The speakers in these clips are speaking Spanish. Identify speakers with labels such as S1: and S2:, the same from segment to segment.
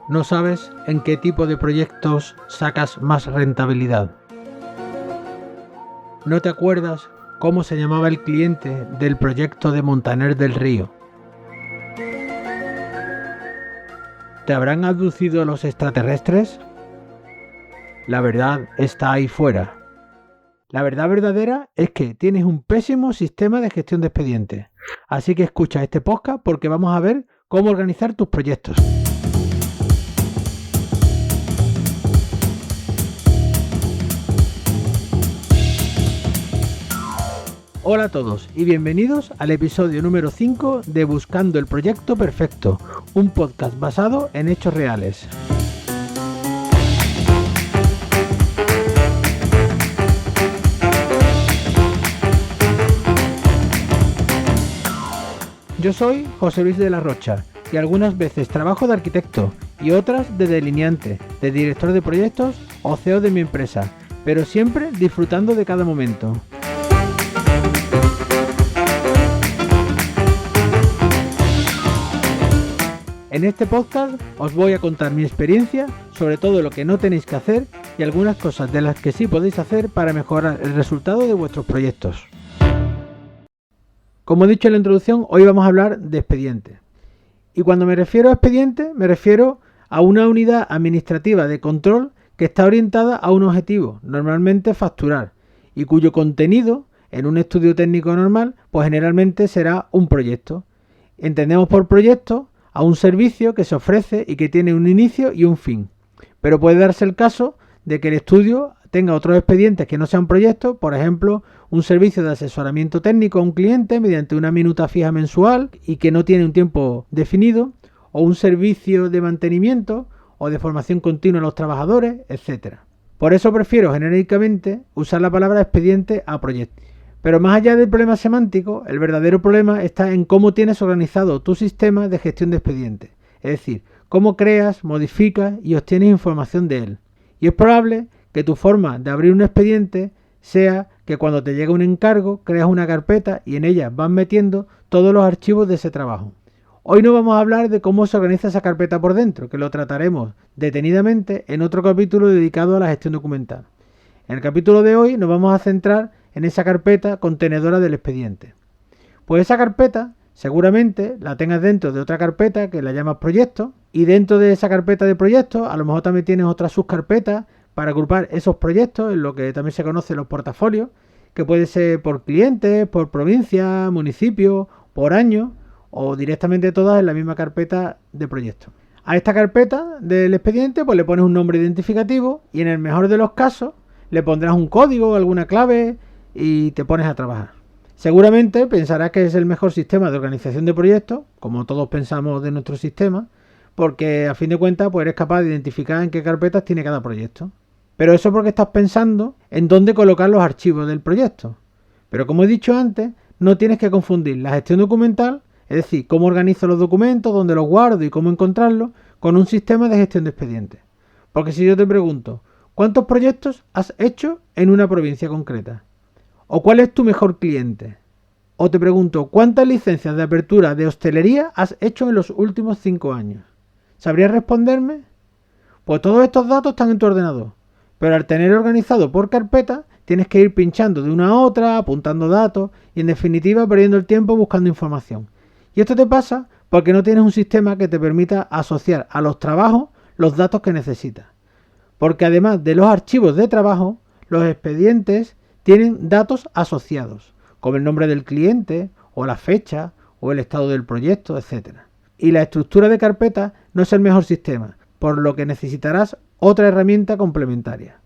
S1: No sabes en qué tipo de proyectos sacas más rentabilidad. No te acuerdas cómo se llamaba el cliente del proyecto de Montaner del Río. ¿Te habrán abducido los extraterrestres? La verdad está ahí fuera. La verdad verdadera es que tienes un pésimo sistema de gestión de expedientes. Así que escucha este podcast porque vamos a ver cómo organizar tus proyectos. Hola a todos y bienvenidos al episodio número 5 de Buscando el Proyecto Perfecto, un podcast basado en hechos reales. Yo soy José Luis de la Rocha y algunas veces trabajo de arquitecto y otras de delineante, de director de proyectos o CEO de mi empresa, pero siempre disfrutando de cada momento. En este podcast os voy a contar mi experiencia sobre todo lo que no tenéis que hacer y algunas cosas de las que sí podéis hacer para mejorar el resultado de vuestros proyectos. Como he dicho en la introducción, hoy vamos a hablar de expedientes. Y cuando me refiero a expediente, me refiero a una unidad administrativa de control que está orientada a un objetivo, normalmente facturar, y cuyo contenido, en un estudio técnico normal, pues generalmente será un proyecto. Entendemos por proyecto a un servicio que se ofrece y que tiene un inicio y un fin. Pero puede darse el caso de que el estudio tenga otros expedientes que no sean proyectos, por ejemplo, un servicio de asesoramiento técnico a un cliente mediante una minuta fija mensual y que no tiene un tiempo definido, o un servicio de mantenimiento o de formación continua a los trabajadores, etc. Por eso prefiero genéricamente usar la palabra expediente a proyecto. Pero más allá del problema semántico, el verdadero problema está en cómo tienes organizado tu sistema de gestión de expedientes. Es decir, cómo creas, modificas y obtienes información de él. Y es probable que tu forma de abrir un expediente sea que cuando te llega un encargo, creas una carpeta y en ella vas metiendo todos los archivos de ese trabajo. Hoy no vamos a hablar de cómo se organiza esa carpeta por dentro, que lo trataremos detenidamente en otro capítulo dedicado a la gestión documental. En el capítulo de hoy nos vamos a centrar en esa carpeta contenedora del expediente. Pues esa carpeta seguramente la tengas dentro de otra carpeta que la llamas proyectos, y dentro de esa carpeta de proyectos a lo mejor también tienes otras subcarpetas para agrupar esos proyectos en lo que también se conoce los portafolios, que puede ser por clientes, por provincia, municipio, por año o directamente todas en la misma carpeta de proyectos. A esta carpeta del expediente pues le pones un nombre identificativo y en el mejor de los casos le pondrás un código o alguna clave y te pones a trabajar. Seguramente pensarás que es el mejor sistema de organización de proyectos, como todos pensamos de nuestro sistema, porque a fin de cuentas pues eres capaz de identificar en qué carpetas tiene cada proyecto. Pero eso porque estás pensando en dónde colocar los archivos del proyecto. Pero como he dicho antes, no tienes que confundir la gestión documental, es decir, cómo organizo los documentos, dónde los guardo y cómo encontrarlos, con un sistema de gestión de expedientes. Porque si yo te pregunto, ¿cuántos proyectos has hecho en una provincia concreta? ¿O cuál es tu mejor cliente? O te pregunto, ¿cuántas licencias de apertura de hostelería has hecho en los últimos 5 años? ¿Sabrías responderme? Pues todos estos datos están en tu ordenador, pero al tener organizado por carpeta, tienes que ir pinchando de una a otra, apuntando datos y en definitiva perdiendo el tiempo buscando información. Y esto te pasa porque no tienes un sistema que te permita asociar a los trabajos los datos que necesitas. Porque además de los archivos de trabajo, los expedientes tienen datos asociados, como el nombre del cliente, o la fecha, o el estado del proyecto, etc. Y la estructura de carpeta no es el mejor sistema, por lo que necesitarás otra herramienta complementaria.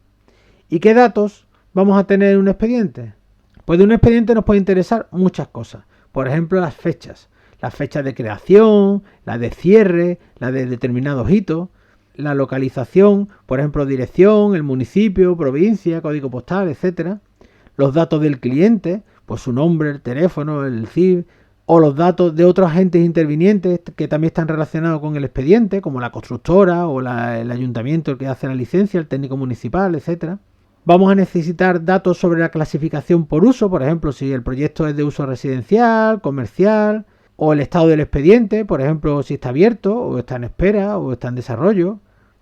S1: ¿Y qué datos vamos a tener en un expediente? Pues de un expediente nos puede interesar muchas cosas. Por ejemplo, las fechas de creación, la de cierre, la de determinados hitos, la localización, por ejemplo, dirección, el municipio, provincia, código postal, etc. Los datos del cliente, pues su nombre, el teléfono, el CIF, o los datos de otros agentes intervinientes que también están relacionados con el expediente, como la constructora o el ayuntamiento que hace la licencia, el técnico municipal, etc. Vamos a necesitar datos sobre la clasificación por uso, por ejemplo, si el proyecto es de uso residencial, comercial, o el estado del expediente, por ejemplo, si está abierto o está en espera o está en desarrollo.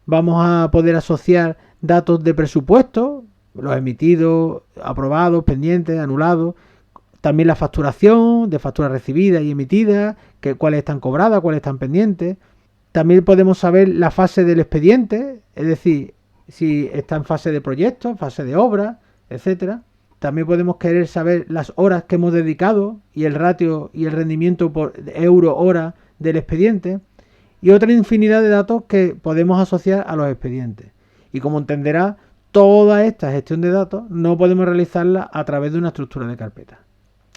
S1: Vamos a poder asociar datos de presupuesto, los emitidos, aprobados, pendientes, anulados. También la facturación, de facturas recibidas y emitidas, cuáles están cobradas, cuáles están pendientes. También podemos saber la fase del expediente, es decir, si está en fase de proyecto, fase de obra, etcétera. También podemos querer saber las horas que hemos dedicado y el ratio y el rendimiento por euro-hora del expediente. Y otra infinidad de datos que podemos asociar a los expedientes. Y como entenderá, toda esta gestión de datos no podemos realizarla a través de una estructura de carpetas.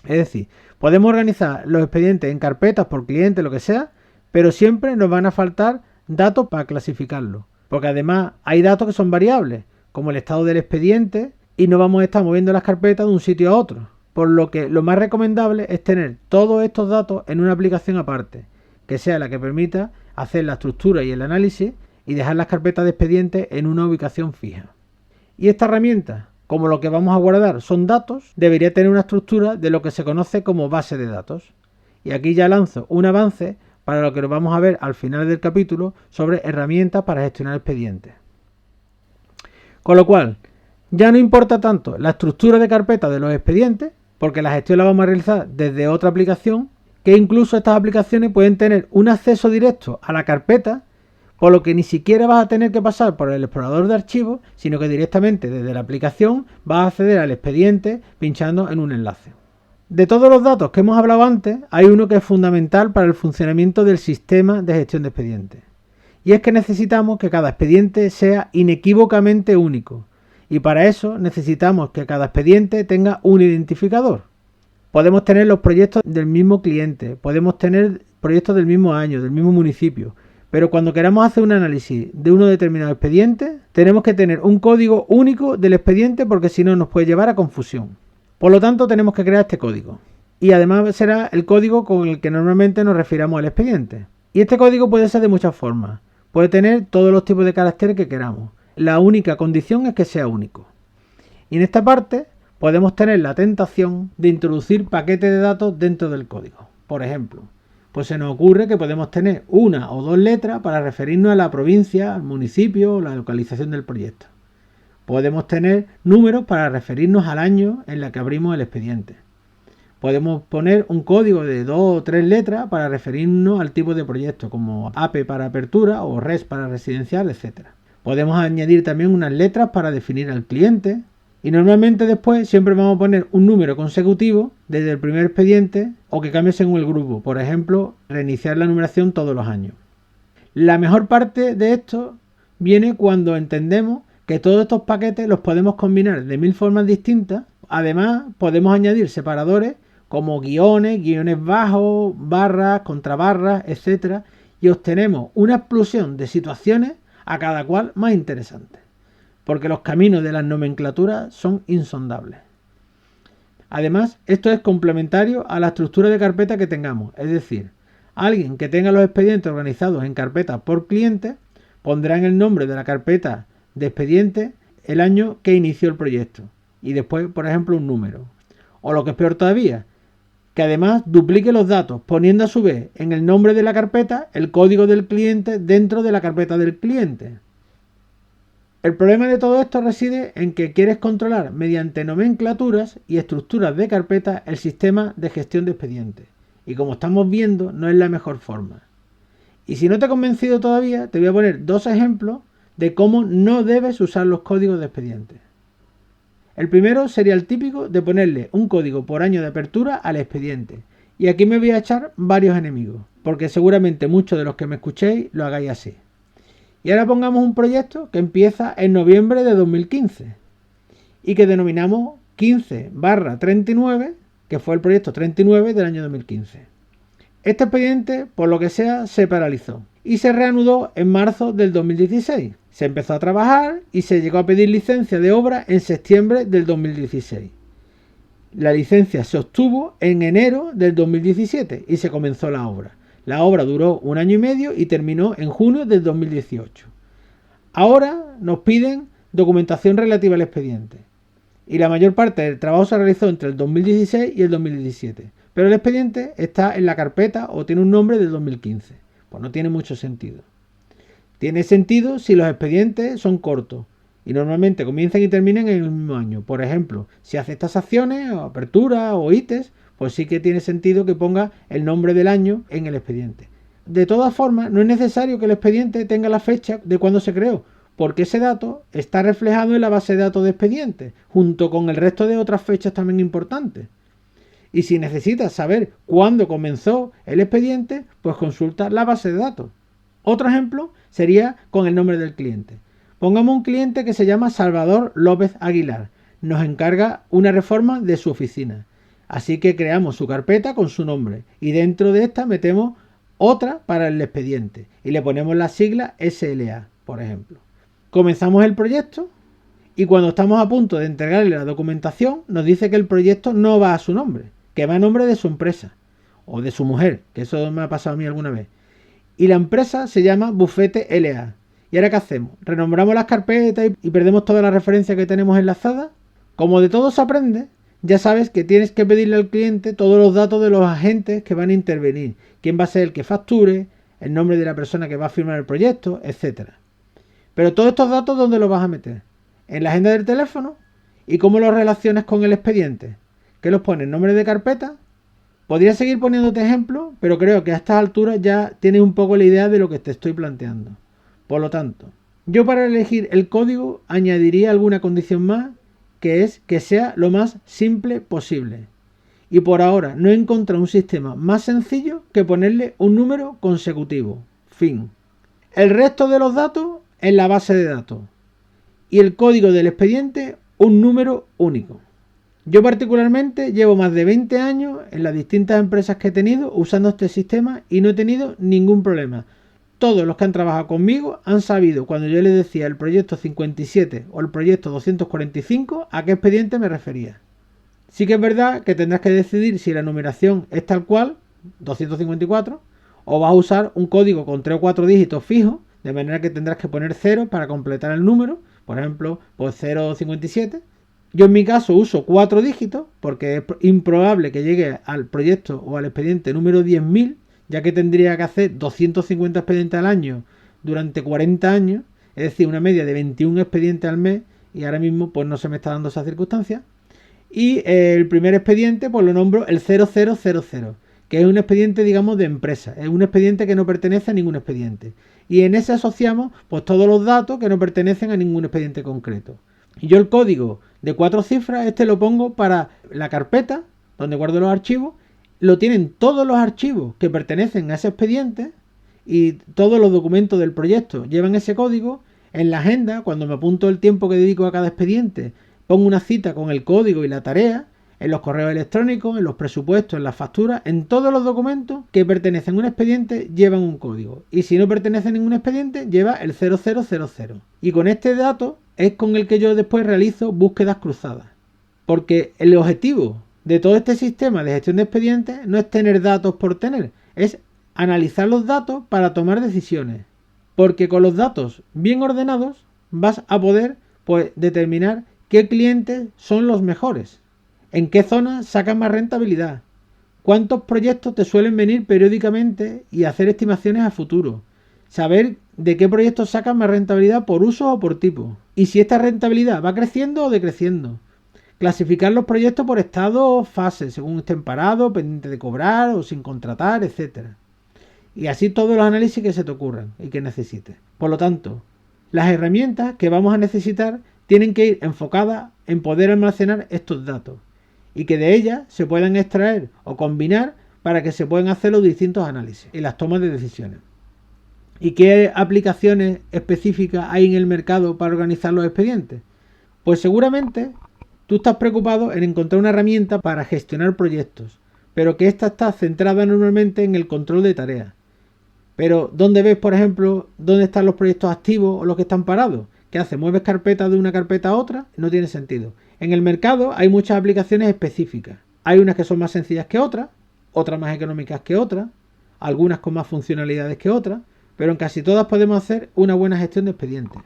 S1: Es decir, podemos organizar los expedientes en carpetas por cliente, lo que sea, pero siempre nos van a faltar datos para clasificarlos. Porque además hay datos que son variables, como el estado del expediente, y no vamos a estar moviendo las carpetas de un sitio a otro. Por lo que lo más recomendable es tener todos estos datos en una aplicación aparte, que sea la que permita hacer la estructura y el análisis y dejar las carpetas de expedientes en una ubicación fija. Y esta herramienta, como lo que vamos a guardar son datos, debería tener una estructura de lo que se conoce como base de datos. Y aquí ya lanzo un avance para lo que nos vamos a ver al final del capítulo sobre herramientas para gestionar expedientes. Con lo cual, ya no importa tanto la estructura de carpeta de los expedientes, porque la gestión la vamos a realizar desde otra aplicación, que incluso estas aplicaciones pueden tener un acceso directo a la carpeta, por lo que ni siquiera vas a tener que pasar por el explorador de archivos, sino que directamente desde la aplicación vas a acceder al expediente pinchando en un enlace. De todos los datos que hemos hablado antes, hay uno que es fundamental para el funcionamiento del sistema de gestión de expedientes. Y es que necesitamos que cada expediente sea inequívocamente único. Y para eso necesitamos que cada expediente tenga un identificador. Podemos tener los proyectos del mismo cliente, podemos tener proyectos del mismo año, del mismo municipio, pero cuando queramos hacer un análisis de uno determinado expediente, tenemos que tener un código único del expediente porque si no nos puede llevar a confusión. Por lo tanto, tenemos que crear este código. Y además será el código con el que normalmente nos refiramos al expediente. Y este código puede ser de muchas formas. Puede tener todos los tipos de caracteres que queramos. La única condición es que sea único. Y en esta parte podemos tener la tentación de introducir paquetes de datos dentro del código. Por ejemplo, pues se nos ocurre que podemos tener una o dos letras para referirnos a la provincia, al municipio o la localización del proyecto. Podemos tener números para referirnos al año en el que abrimos el expediente. Podemos poner un código de 2 o 3 letras para referirnos al tipo de proyecto, como AP para apertura o RES para residencial, etc. Podemos añadir también unas letras para definir al cliente. Y normalmente después siempre vamos a poner un número consecutivo desde el primer expediente o que cambie según el grupo. Por ejemplo, reiniciar la numeración todos los años. La mejor parte de esto viene cuando entendemos que todos estos paquetes los podemos combinar de 1000 formas distintas. Además, podemos añadir separadores como guiones, guiones bajos, barras, contrabarras, etc. Y obtenemos una explosión de situaciones a cada cual más interesante. Porque los caminos de las nomenclaturas son insondables. Además, esto es complementario a la estructura de carpeta que tengamos, es decir, alguien que tenga los expedientes organizados en carpetas por cliente pondrá en el nombre de la carpeta de expediente el año que inició el proyecto y después, por ejemplo, un número. O lo que es peor todavía, que además duplique los datos poniendo a su vez en el nombre de la carpeta el código del cliente dentro de la carpeta del cliente. El problema de todo esto reside en que quieres controlar mediante nomenclaturas y estructuras de carpeta el sistema de gestión de expedientes. Y como estamos viendo, no es la mejor forma. Y si no te he convencido todavía, te voy a poner 2 ejemplos de cómo no debes usar los códigos de expedientes. El primero sería el típico de ponerle un código por año de apertura al expediente. Y aquí me voy a echar varios enemigos, porque seguramente muchos de los que me escuchéis lo hagáis así. Y ahora pongamos un proyecto que empieza en noviembre de 2015 y que denominamos 15/39, que fue el proyecto 39 del año 2015. Este expediente, por lo que sea, se paralizó y se reanudó en marzo del 2016. Se empezó a trabajar y se llegó a pedir licencia de obra en septiembre del 2016. La licencia se obtuvo en enero del 2017 y se comenzó la obra. La obra duró 1 año y medio y terminó en junio del 2018. Ahora nos piden documentación relativa al expediente. Y la mayor parte del trabajo se realizó entre el 2016 y el 2017. pero el expediente está en la carpeta o tiene un nombre del 2015. Pues no tiene mucho sentido. Tiene sentido si los expedientes son cortos y normalmente comienzan y terminan en el mismo año. Por ejemplo, si haces tasaciones o aperturas o ITES, pues sí que tiene sentido que ponga el nombre del año en el expediente. De todas formas, no es necesario que el expediente tenga la fecha de cuando se creó, porque ese dato está reflejado en la base de datos de expedientes, junto con el resto de otras fechas también importantes. Y si necesitas saber cuándo comenzó el expediente, pues consulta la base de datos. Otro ejemplo sería con el nombre del cliente. Pongamos un cliente que se llama Salvador López Aguilar. Nos encarga una reforma de su oficina. Así que creamos su carpeta con su nombre y dentro de esta metemos otra para el expediente y le ponemos la sigla SLA, por ejemplo. Comenzamos el proyecto y cuando estamos a punto de entregarle la documentación nos dice que el proyecto no va a su nombre, que va a nombre de su empresa o de su mujer, que eso me ha pasado a mí alguna vez. Y la empresa se llama Bufete LA. ¿Y ahora qué hacemos? ¿Renombramos las carpetas y perdemos toda la referencia que tenemos enlazada? Como de todo se aprende, ya sabes que tienes que pedirle al cliente todos los datos de los agentes que van a intervenir, quién va a ser el que facture, el nombre de la persona que va a firmar el proyecto, etc. Pero todos estos datos, ¿dónde los vas a meter? ¿En la agenda del teléfono? ¿Y cómo los relacionas con el expediente? ¿Qué los pones? ¿Nombre de carpeta? Podría seguir poniéndote ejemplos, pero creo que a estas alturas ya tienes un poco la idea de lo que te estoy planteando. Por lo tanto, yo para elegir el código añadiría alguna condición más, que es que sea lo más simple posible. Y por ahora no he encontrado un sistema más sencillo que ponerle un número consecutivo. Fin. El resto de los datos en la base de datos. Y el código del expediente un número único. Yo particularmente llevo más de 20 años en las distintas empresas que he tenido usando este sistema y no he tenido ningún problema. Todos los que han trabajado conmigo han sabido cuando yo les decía el proyecto 57 o el proyecto 245 a qué expediente me refería. Sí que es verdad que tendrás que decidir si la numeración es tal cual, 254, o vas a usar un código con 3 o 4 dígitos fijos, de manera que tendrás que poner 0 para completar el número, por ejemplo, pues 057. Yo en mi caso uso 4 dígitos porque es improbable que llegue al proyecto o al expediente número 10.000, ya que tendría que hacer 250 expedientes al año durante 40 años, es decir, una media de 21 expedientes al mes, y ahora mismo pues no se me está dando esa circunstancia. Y el primer expediente pues lo nombro el 0000, que es un expediente, digamos, de empresa, es un expediente que no pertenece a ningún expediente. Y en ese asociamos pues todos los datos que no pertenecen a ningún expediente concreto. Y yo el código de 4 cifras, lo pongo para la carpeta donde guardo los archivos. Lo tienen todos los archivos que pertenecen a ese expediente y todos los documentos del proyecto llevan ese código. En la agenda, cuando me apunto el tiempo que dedico a cada expediente, pongo una cita con el código y la tarea. En los correos electrónicos, en los presupuestos, en las facturas, en todos los documentos que pertenecen a un expediente llevan un código. Y si no pertenece a ningún expediente, lleva el 0000. Y con este dato es con el que yo después realizo búsquedas cruzadas. Porque el objetivo de todo este sistema de gestión de expedientes no es tener datos por tener, es analizar los datos para tomar decisiones. Porque con los datos bien ordenados vas a poder pues determinar qué clientes son los mejores, en qué zonas sacan más rentabilidad, cuántos proyectos te suelen venir periódicamente y hacer estimaciones a futuro, saber de qué proyectos sacan más rentabilidad por uso o por tipo, y si esta rentabilidad va creciendo o decreciendo. Clasificar los proyectos por estado o fase, según estén parados, pendientes de cobrar o sin contratar, etc. Y así todos los análisis que se te ocurran y que necesites. Por lo tanto, las herramientas que vamos a necesitar tienen que ir enfocadas en poder almacenar estos datos y que de ellas se puedan extraer o combinar para que se puedan hacer los distintos análisis y las tomas de decisiones. ¿Y qué aplicaciones específicas hay en el mercado para organizar los expedientes? Pues seguramente tú estás preocupado en encontrar una herramienta para gestionar proyectos, pero que ésta está centrada normalmente en el control de tareas. Pero ¿dónde ves, por ejemplo, dónde están los proyectos activos o los que están parados? ¿Qué hace? ¿Mueves carpetas de una carpeta a otra? No tiene sentido. En el mercado hay muchas aplicaciones específicas. Hay unas que son más sencillas que otras más económicas que otras, algunas con más funcionalidades que otras, pero en casi todas podemos hacer una buena gestión de expedientes.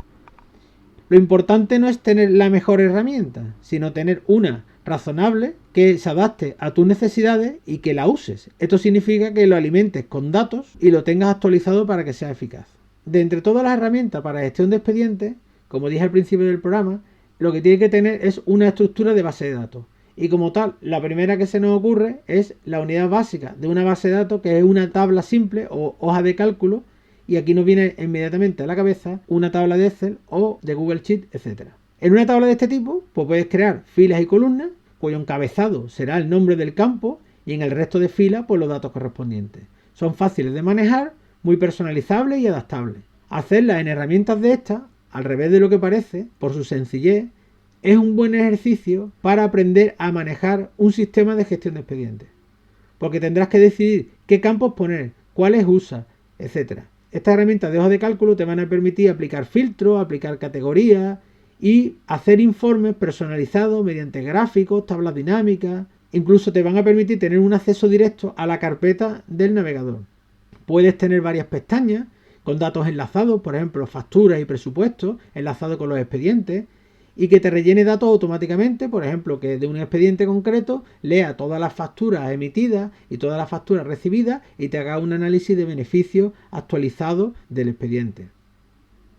S1: Lo importante no es tener la mejor herramienta, sino tener una razonable que se adapte a tus necesidades y que la uses. Esto significa que lo alimentes con datos y lo tengas actualizado para que sea eficaz. De entre todas las herramientas para gestión de expedientes, como dije al principio del programa, lo que tiene que tener es una estructura de base de datos. Y como tal, la primera que se nos ocurre es la unidad básica de una base de datos, que es una tabla simple o hoja de cálculo, y aquí nos viene inmediatamente a la cabeza una tabla de Excel o de Google Sheet, etc. En una tabla de este tipo, pues puedes crear filas y columnas, cuyo encabezado será el nombre del campo y en el resto de filas, pues los datos correspondientes. Son fáciles de manejar, muy personalizables y adaptables. Hacerlas en herramientas de estas, al revés de lo que parece, por su sencillez, es un buen ejercicio para aprender a manejar un sistema de gestión de expedientes. Porque tendrás que decidir qué campos poner, cuáles usas, etc. Estas herramientas de hoja de cálculo te van a permitir aplicar filtros, aplicar categorías y hacer informes personalizados mediante gráficos, tablas dinámicas. Incluso te van a permitir tener un acceso directo a la carpeta del navegador. Puedes tener varias pestañas con datos enlazados, por ejemplo, facturas y presupuestos, enlazados con los expedientes, y que te rellene datos automáticamente, por ejemplo, que de un expediente concreto lea todas las facturas emitidas y todas las facturas recibidas y te haga un análisis de beneficios actualizado del expediente.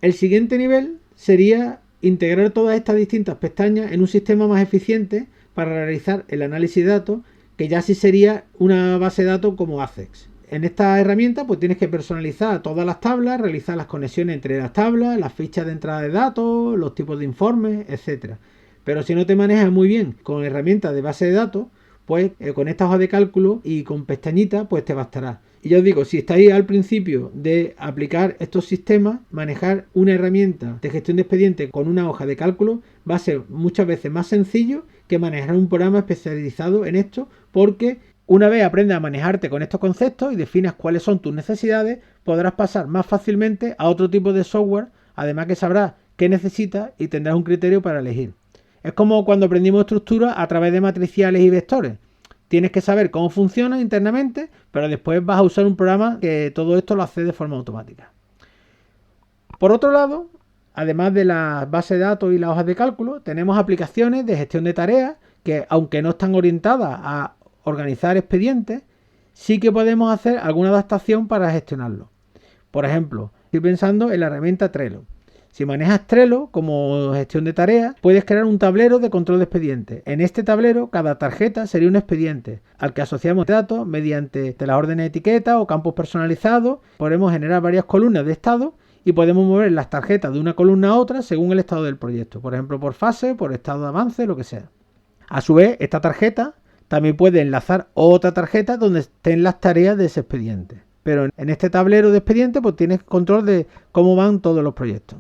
S1: El siguiente nivel sería integrar todas estas distintas pestañas en un sistema más eficiente para realizar el análisis de datos, que ya sí sería una base de datos como ACEX. En esta herramienta pues tienes que personalizar todas las tablas, realizar las conexiones entre las tablas, las fichas de entrada de datos, los tipos de informes, etc. Pero si no te manejas muy bien con herramientas de base de datos, pues con esta hoja de cálculo y con pestañitas pues te bastará. Y ya os digo, si estáis al principio de aplicar estos sistemas, manejar una herramienta de gestión de expediente con una hoja de cálculo va a ser muchas veces más sencillo que manejar un programa especializado en esto, porque una vez aprendas a manejarte con estos conceptos y definas cuáles son tus necesidades, podrás pasar más fácilmente a otro tipo de software, además que sabrás qué necesitas y tendrás un criterio para elegir. Es como cuando aprendimos estructura a través de matriciales y vectores. Tienes que saber cómo funciona internamente, pero después vas a usar un programa que todo esto lo hace de forma automática. Por otro lado, además de las bases de datos y las hojas de cálculo, tenemos aplicaciones de gestión de tareas que, aunque no están orientadas a organizar expedientes, sí que podemos hacer alguna adaptación para gestionarlo. Por ejemplo, estoy pensando en la herramienta Trello. Si manejas Trello como gestión de tareas, puedes crear un tablero de control de expedientes. En este tablero, cada tarjeta sería un expediente al que asociamos datos mediante las órdenes de etiqueta o campos personalizados. Podemos generar varias columnas de estado y podemos mover las tarjetas de una columna a otra según el estado del proyecto. Por ejemplo, por fase, por estado de avance, lo que sea. A su vez, esta tarjeta también puede enlazar otra tarjeta donde estén las tareas de ese expediente. Pero en este tablero de expedientes pues tienes control de cómo van todos los proyectos.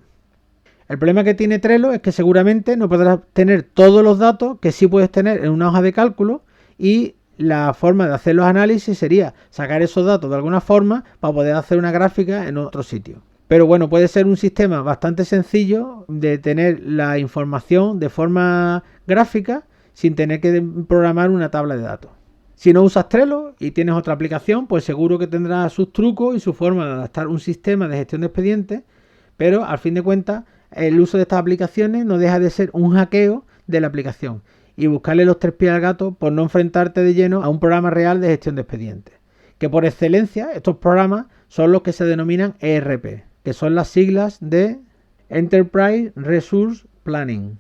S1: El problema que tiene Trello es que seguramente no podrás tener todos los datos que sí puedes tener en una hoja de cálculo, y la forma de hacer los análisis sería sacar esos datos de alguna forma para poder hacer una gráfica en otro sitio. Pero bueno, puede ser un sistema bastante sencillo de tener la información de forma gráfica sin tener que programar una tabla de datos. Si no usas Trello y tienes otra aplicación, pues seguro que tendrá sus trucos y su forma de adaptar un sistema de gestión de expedientes, pero al fin de cuentas el uso de estas aplicaciones no deja de ser un hackeo de la aplicación y buscarle los tres pies al gato por no enfrentarte de lleno a un programa real de gestión de expedientes. Que por excelencia estos programas son los que se denominan ERP, que son las siglas de Enterprise Resource Planning.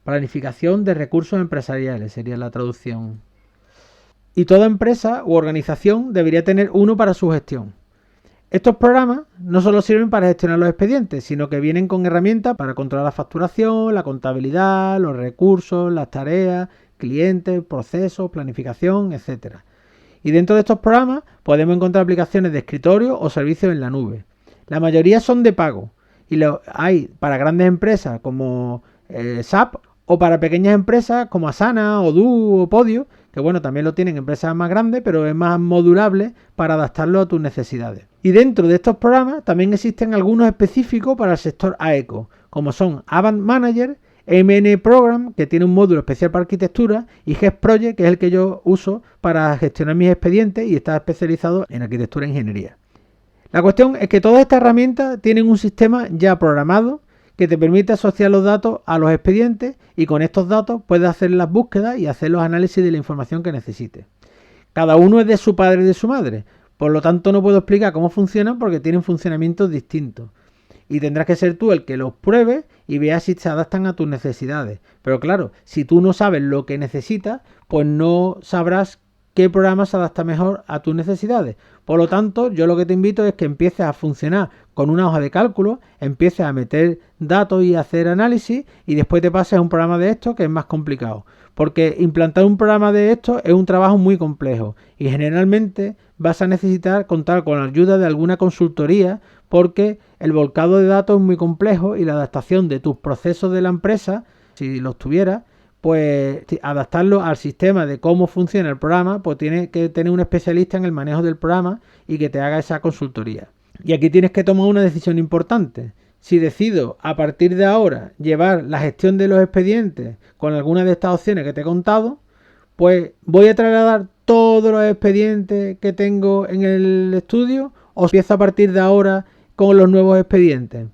S1: Planificación de recursos empresariales sería la traducción. Y toda empresa u organización debería tener uno para su gestión. Estos programas no solo sirven para gestionar los expedientes, sino que vienen con herramientas para controlar la facturación, la contabilidad, los recursos, las tareas, clientes, procesos, planificación, etc. Y dentro de estos programas podemos encontrar aplicaciones de escritorio o servicios en la nube. La mayoría son de pago y lo hay para grandes empresas como SAP, o para pequeñas empresas como Asana, Odoo o Podio, que bueno, también lo tienen empresas más grandes, pero es más modulable para adaptarlo a tus necesidades. Y dentro de estos programas también existen algunos específicos para el sector AECO, como son Avant Manager, MN Program, que tiene un módulo especial para arquitectura, y GES Project, que es el que yo uso para gestionar mis expedientes y está especializado en arquitectura e ingeniería. La cuestión es que todas estas herramientas tienen un sistema ya programado que te permite asociar los datos a los expedientes y con estos datos puedes hacer las búsquedas y hacer los análisis de la información que necesites. Cada uno es de su padre y de su madre, por lo tanto no puedo explicar cómo funcionan porque tienen funcionamientos distintos. Y tendrás que ser tú el que los pruebes y veas si se adaptan a tus necesidades. Pero claro, si tú no sabes lo que necesitas, pues no sabrás qué programa se adapta mejor a tus necesidades. Por lo tanto, yo lo que te invito es que empieces a funcionar con una hoja de cálculo, empieces a meter datos y a hacer análisis y después te pases a un programa de esto que es más complicado. Porque implantar un programa de esto es un trabajo muy complejo y generalmente vas a necesitar contar con la ayuda de alguna consultoría porque el volcado de datos es muy complejo y la adaptación de tus procesos de la empresa, si los tuvieras, pues adaptarlo al sistema de cómo funciona el programa, pues tienes que tener un especialista en el manejo del programa y que te haga esa consultoría. Y aquí tienes que tomar una decisión importante. Si decido a partir de ahora llevar la gestión de los expedientes con alguna de estas opciones que te he contado, pues voy a trasladar todos los expedientes que tengo en el estudio o empiezo a partir de ahora con los nuevos expedientes.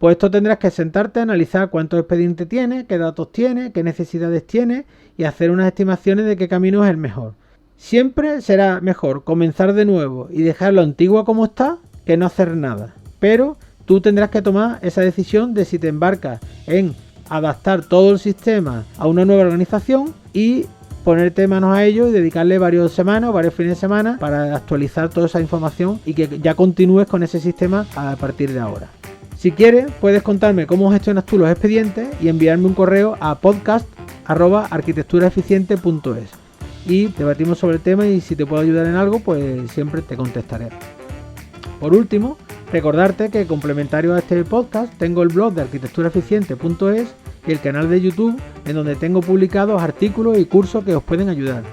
S1: Pues esto tendrás que sentarte a analizar cuántos expedientes tienes, qué datos tienes, qué necesidades tienes y hacer unas estimaciones de qué camino es el mejor. Siempre será mejor comenzar de nuevo y dejar lo antiguo como está que no hacer nada. Pero tú tendrás que tomar esa decisión de si te embarcas en adaptar todo el sistema a una nueva organización y ponerte manos a ello y dedicarle varias semanas o varios fines de semana para actualizar toda esa información y que ya continúes con ese sistema a partir de ahora. Si quieres, puedes contarme cómo gestionas tú los expedientes y enviarme un correo a podcast@arquitecturaeficiente.es y debatimos sobre el tema y si te puedo ayudar en algo, pues siempre te contestaré. Por último, recordarte que complementario a este podcast tengo el blog de arquitecturaeficiente.es y el canal de YouTube en donde tengo publicados artículos y cursos que os pueden ayudar.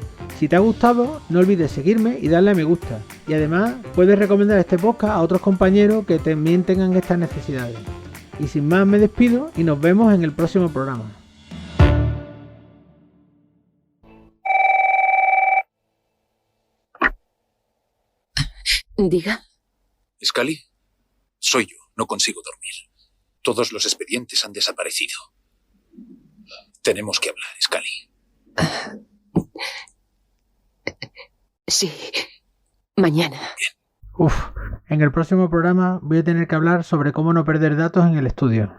S1: Si te ha gustado, no olvides seguirme y darle a me gusta. Y además puedes recomendar este podcast a otros compañeros que también tengan estas necesidades. Y sin más me despido y nos vemos en el próximo programa.
S2: Diga.
S3: Scully, soy yo. No consigo dormir. Todos los expedientes han desaparecido. Tenemos que hablar, Scully.
S2: Sí. Mañana.
S1: En el próximo programa voy a tener que hablar sobre cómo no perder datos en el estudio.